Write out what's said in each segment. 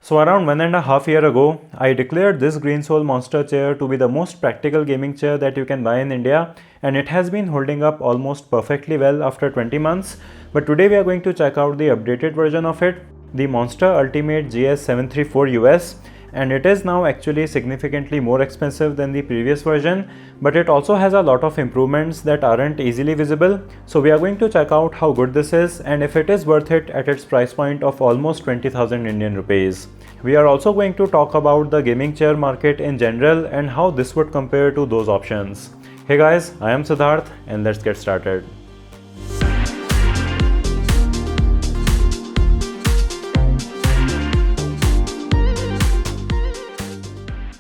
So around 1.5 years ago, I declared this green Soul Monster chair to be the most practical gaming chair that you can buy in India, and it has been holding up almost perfectly well after 20 months. But today we are going to check out the updated version of it, the Monster Ultimate GS-734US, and it is now actually significantly more expensive than the previous version, but it also has a lot of improvements that aren't easily visible. So we are going to check out how good this is and if it is worth it at its price point of almost 20,000 Indian rupees. We are also going to talk about the gaming chair market in general and how this would compare to those options. Hey guys, I am Siddharth and let's get started.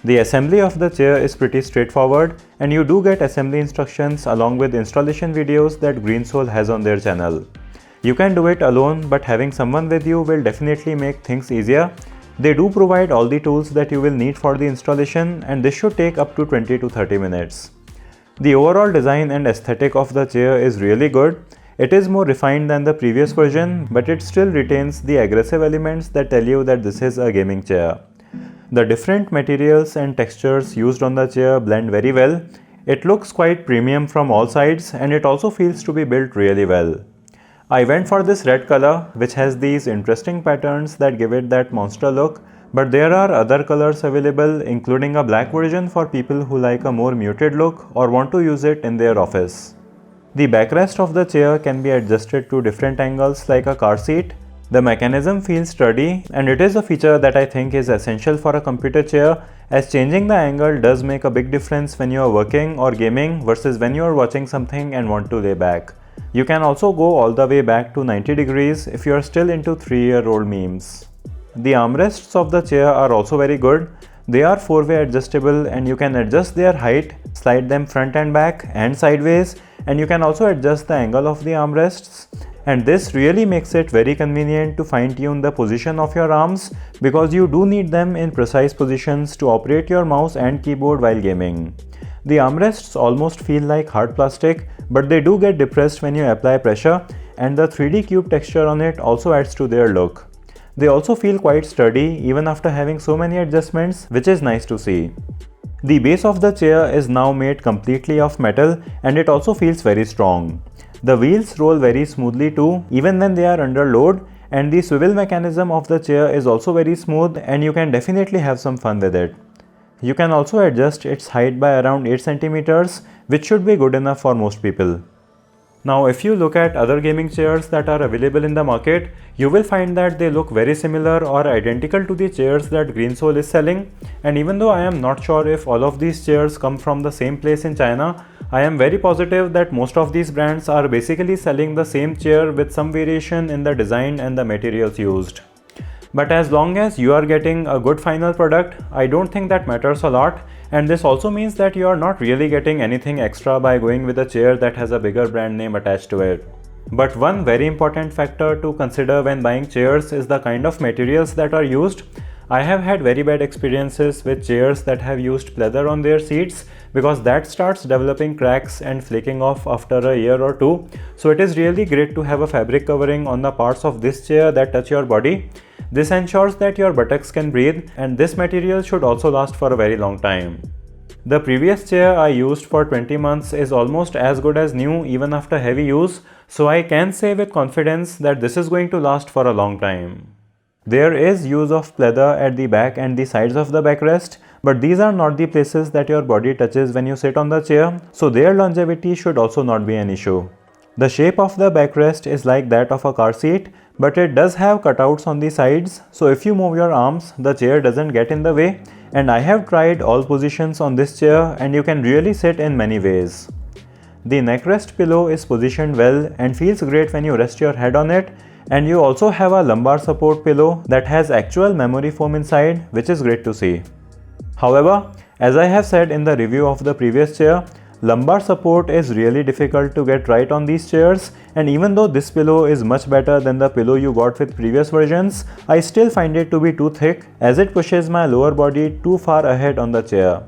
The assembly of the chair is pretty straightforward, and you do get assembly instructions along with installation videos that Green Soul has on their channel. You can do it alone, but having someone with you will definitely make things easier. They do provide all the tools that you will need for the installation, and this should take up to 20 to 30 minutes. The overall design and aesthetic of the chair is really good. It is more refined than the previous version, but it still retains the aggressive elements that tell you that this is a gaming chair. The different materials and textures used on the chair blend very well. It looks quite premium from all sides, and it also feels to be built really well. I went for this red color, which has these interesting patterns that give it that monster look, but there are other colors available, including a black version for people who like a more muted look or want to use it in their office. The backrest of the chair can be adjusted to different angles like a car seat. The mechanism feels sturdy, and it is a feature that I think is essential for a computer chair, as changing the angle does make a big difference when you are working or gaming versus when you are watching something and want to lay back. You can also go all the way back to 90 degrees if you are still into 3-year-old memes. The armrests of the chair are also very good. They are 4-way adjustable, and you can adjust their height, slide them front and back and sideways, and you can also adjust the angle of the armrests. And this really makes it very convenient to fine-tune the position of your arms, because you do need them in precise positions to operate your mouse and keyboard while gaming. The armrests almost feel like hard plastic, but they do get depressed when you apply pressure, and the 3D cube texture on it also adds to their look. They also feel quite sturdy even after having so many adjustments, which is nice to see. The base of the chair is now made completely of metal, and it also feels very strong. The wheels roll very smoothly too, even when they are under load, and the swivel mechanism of the chair is also very smooth, and you can definitely have some fun with it. You can also adjust its height by around 8 cm, which should be good enough for most people. Now, if you look at other gaming chairs that are available in the market, you will find that they look very similar or identical to the chairs that Green Soul is selling. And even though I am not sure if all of these chairs come from the same place in China, I am very positive that most of these brands are basically selling the same chair with some variation in the design and the materials used. But as long as you are getting a good final product, I don't think that matters a lot, and this also means that you are not really getting anything extra by going with a chair that has a bigger brand name attached to it. But one very important factor to consider when buying chairs is the kind of materials that are used. I have had very bad experiences with chairs that have used pleather on their seats, because that starts developing cracks and flaking off after a year or two. So it is really great to have a fabric covering on the parts of this chair that touch your body. This ensures that your buttocks can breathe, and this material should also last for a very long time. The previous chair I used for 20 months is almost as good as new even after heavy use, so I can say with confidence that this is going to last for a long time. There is use of pleather at the back and the sides of the backrest, but these are not the places that your body touches when you sit on the chair, so their longevity should also not be an issue. The shape of the backrest is like that of a car seat, but it does have cutouts on the sides, so if you move your arms, the chair doesn't get in the way, and I have tried all positions on this chair, and you can really sit in many ways. The neckrest pillow is positioned well and feels great when you rest your head on it, and you also have a lumbar support pillow that has actual memory foam inside, which is great to see. However, as I have said in the review of the previous chair, lumbar support is really difficult to get right on these chairs, and even though this pillow is much better than the pillow you got with previous versions, I still find it to be too thick, as it pushes my lower body too far ahead on the chair.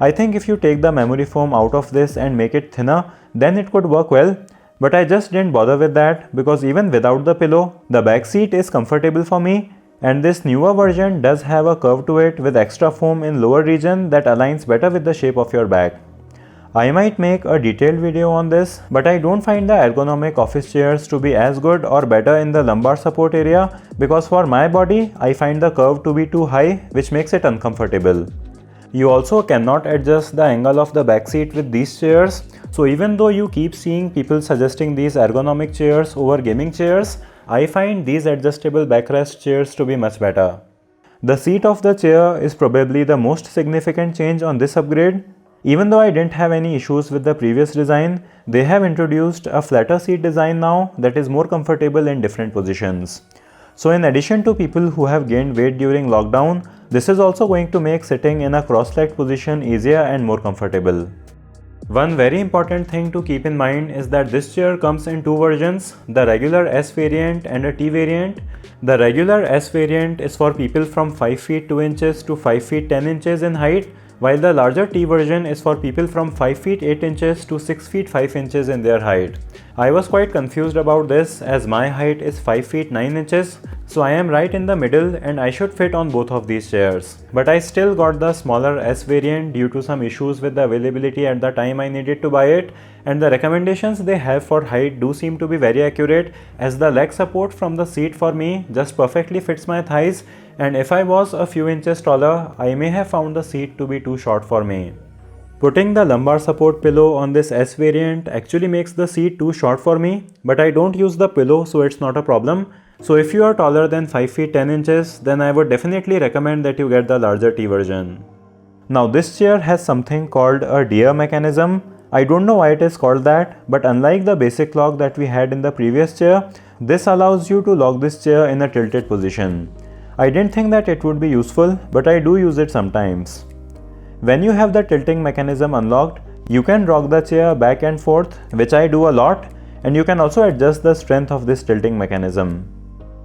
I think if you take the memory foam out of this and make it thinner, then it could work well, but I just didn't bother with that because even without the pillow, the back seat is comfortable for me, And this newer version does have a curve to it with extra foam in lower region that aligns better with the shape of your back. I might make a detailed video on this, but I don't find the ergonomic office chairs to be as good or better in the lumbar support area because for my body, I find the curve to be too high, which makes it uncomfortable. You also cannot adjust the angle of the back seat with these chairs, so even though you keep seeing people suggesting these ergonomic chairs over gaming chairs, I find these adjustable backrest chairs to be much better. The seat of the chair is probably the most significant change on this upgrade. Even though I didn't have any issues with the previous design, they have introduced a flatter seat design now that is more comfortable in different positions. So in addition to people who have gained weight during lockdown, this is also going to make sitting in a cross-legged position easier and more comfortable. One very important thing to keep in mind is that this chair comes in two versions, the regular S variant and a T variant. The regular S variant is for people from 5 feet 2 inches to 5 feet 10 inches in height, while the larger T version is for people from 5 feet 8 inches to 6 feet 5 inches in their height. I was quite confused about this as my height is 5 feet 9 inches, so I am right in the middle and I should fit on both of these chairs. But I still got the smaller S variant due to some issues with the availability at the time I needed to buy it, and the recommendations they have for height do seem to be very accurate as the leg support from the seat for me just perfectly fits my thighs, and if I was a few inches taller, I may have found the seat to be too short for me. Putting the lumbar support pillow on this S variant actually makes the seat too short for me, but I don't use the pillow so it's not a problem. So if you are taller than 5 feet 10 inches, then I would definitely recommend that you get the larger T version. Now this chair has something called a deer mechanism. I don't know why it is called that, but unlike the basic lock that we had in the previous chair, this allows you to lock this chair in a tilted position. I didn't think that it would be useful, but I do use it sometimes. When you have the tilting mechanism unlocked, you can rock the chair back and forth, which I do a lot, and you can also adjust the strength of this tilting mechanism.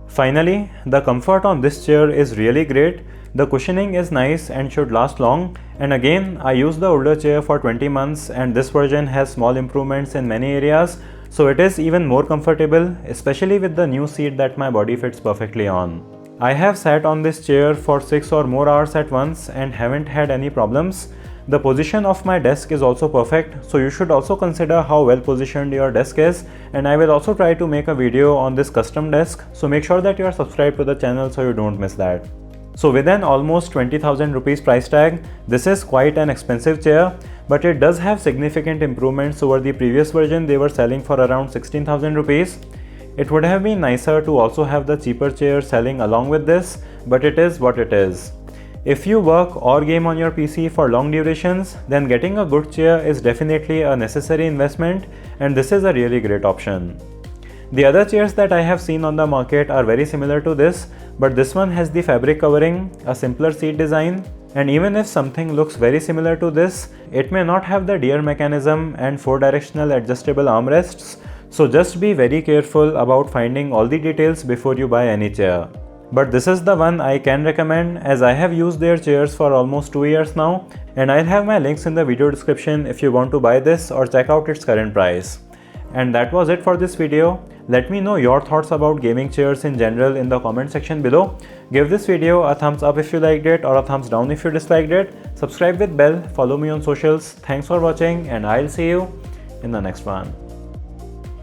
Finally, the comfort on this chair is really great. The cushioning is nice and should last long, and again, I used the older chair for 20 months and this version has small improvements in many areas, so it is even more comfortable, especially with the new seat that my body fits perfectly on. I have sat on this chair for 6 or more hours at once and haven't had any problems. The position of my desk is also perfect, so you should also consider how well positioned your desk is, and I will also try to make a video on this custom desk, so make sure that you are subscribed to the channel so you don't miss that. So with an almost 20,000 rupees price tag, this is quite an expensive chair, but it does have significant improvements over the previous version they were selling for around 16,000 rupees. It would have been nicer to also have the cheaper chair selling along with this, but it is what it is. If you work or game on your PC for long durations, then getting a good chair is definitely a necessary investment, and this is a really great option. The other chairs that I have seen on the market are very similar to this, but this one has the fabric covering, a simpler seat design, and even if something looks very similar to this, it may not have the deer mechanism and 4-directional adjustable armrests, so just be very careful about finding all the details before you buy any chair. But this is the one I can recommend as I have used their chairs for almost 2 years now, and I'll have my links in the video description if you want to buy this or check out its current price. And that was it for this video. Let me know your thoughts about gaming chairs in general in the comment section below. Give this video a thumbs up if you liked it or a thumbs down if you disliked it. Subscribe with bell, follow me on socials. Thanks for watching and I'll see you in the next one.